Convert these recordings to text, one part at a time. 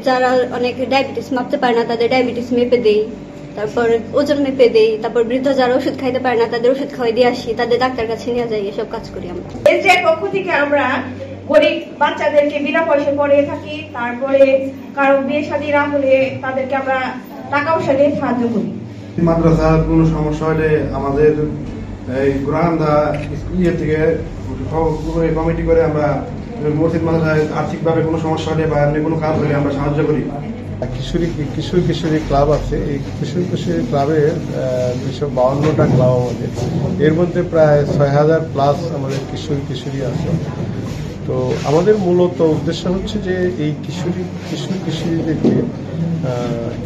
যারা অনেক ডায়াবেটিস মাপতে পারে না তাদের ডায়াবেটিস মেপে দেই, তারপর ওজন মেপে দেই, তারপর বৃদ্ধ যারা ওষুধ খাইতে পারে না তাদের ওষুধ খাওয়াই দিয়ে আসি, তাদের ডাক্তার কাছে নিয়ে যাই, এসব কাজ করি আমরা। এসডিআই পক্ষ থেকে আমরা গরিব বাচ্চাদেরকে বিনা পয়সায় পড়িয়ে থাকি, তারপরে কারো বিয়ে শাদী না হলে তাদেরকে আমরা টাকা পয়সা দিয়ে সাহায্য করি। মাদ্রাসার কোনো সমস্যা হলে আমাদের এই গোরান্দা ইয়ে থেকে কমিটি করে আমরা মসজিদ মাদ্রাসায় আর্থিকভাবে কোনো সমস্যা হলে বা এমনি কোনো কাজ হলে আমরা সাহায্য করি। কিশোরী ক্লাব আছে, এই কিশোরী ক্লাবের 252টা ক্লাব আমাদের, এর মধ্যে প্রায় 6000 প্লাস আমাদের কিশোরী আছে। তো আমাদের মূলত উদ্দেশ্য হচ্ছে যে এই কিশোরীদেরকে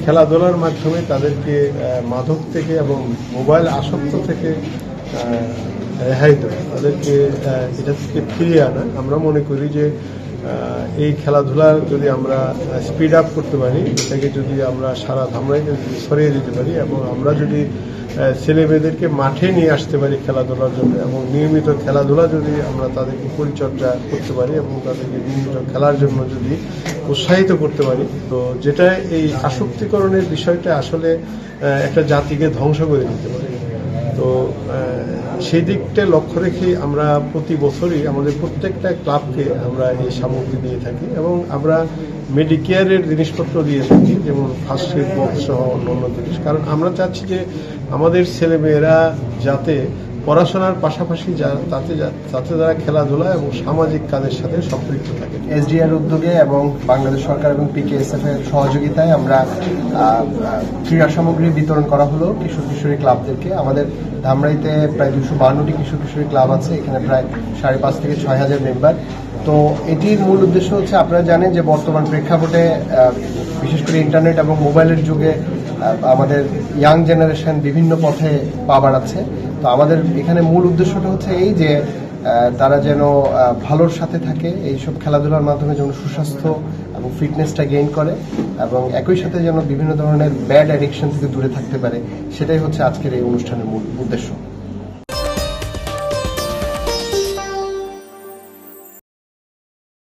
খেলাধুলার মাধ্যমে তাদেরকে মাদক থেকে এবং মোবাইল আসক্ত থেকে রেহাই দেওয়া, তাদেরকে এটা থেকে ফিরিয়ে আনা। আমরা মনে করি যে এই খেলাধুলা যদি আমরা স্পিড আপ করতে পারি, এটাকে যদি আমরা সারা ধামরাইতে ছড়িয়ে দিতে পারি এবং আমরা যদি ছেলে মেয়েদেরকে মাঠে নিয়ে আসতে পারি খেলাধুলার জন্য এবং নিয়মিত খেলাধুলা যদি আমরা তাদেরকে পরিচর্যা করতে পারি এবং তাদেরকে নিয়মিত খেলার জন্য যদি উৎসাহিত করতে পারি, তো যেটা এই আসক্তিকরণের বিষয়টা আসলে একটা জাতিকে ধ্বংস করে দিতে পারে। তো সেই দিকটা লক্ষ্য রেখে আমরা প্রতি বছরই আমাদের প্রত্যেকটা ক্লাবকে আমরা এই সামগ্রী দিয়ে থাকি এবং আমরা মেডিকেয়ারের জিনিসপত্র দিয়ে থাকি, যেমন ফার্স্ট এড বক্স সহ অন্যান্য জিনিস। কারণ আমরা চাচ্ছি যে আমাদের ছেলেমেয়েরা যাতে পড়াশোনার পাশাপাশি তাতে তারা খেলাধুলা এবং সামাজিক কাজের সাথে সম্পৃক্ত থাকে। এসডিআর উদ্যোগে এবং বাংলাদেশ সরকার এবং পিকেএসএফ এর সহযোগিতায় আমরা ক্রীড়া সামগ্রী বিতরণ করা হলো কিশোরী ক্লাবদেরকে। আমাদের ধামরাইতে প্রায় 252টি কিশোরী ক্লাব আছে, এখানে প্রায় 5,500 থেকে 6,000 মেম্বার। তো এটির মূল উদ্দেশ্য হচ্ছে, আপনারা জানেন যে বর্তমান প্রেক্ষাপটে বিশেষ করে ইন্টারনেট এবং মোবাইলের যুগে আমাদের ইয়াং জেনারেশন বিভিন্ন পথে পা বাড়াচ্ছে। তো আমাদের এখানে মূল উদ্দেশ্যটা হচ্ছে এই যে তারা যেন ভালোর সাথে থাকে, এইসব খেলাধুলার মাধ্যমে যেন সুস্বাস্থ্য এবং ফিটনেসটা গেইন করে এবং একই সাথে যেন বিভিন্ন ধরনের ব্যাড অ্যাডিকশন থেকে দূরে থাকতে পারে, সেটাই হচ্ছে আজকের এই অনুষ্ঠানের মূল উদ্দেশ্য।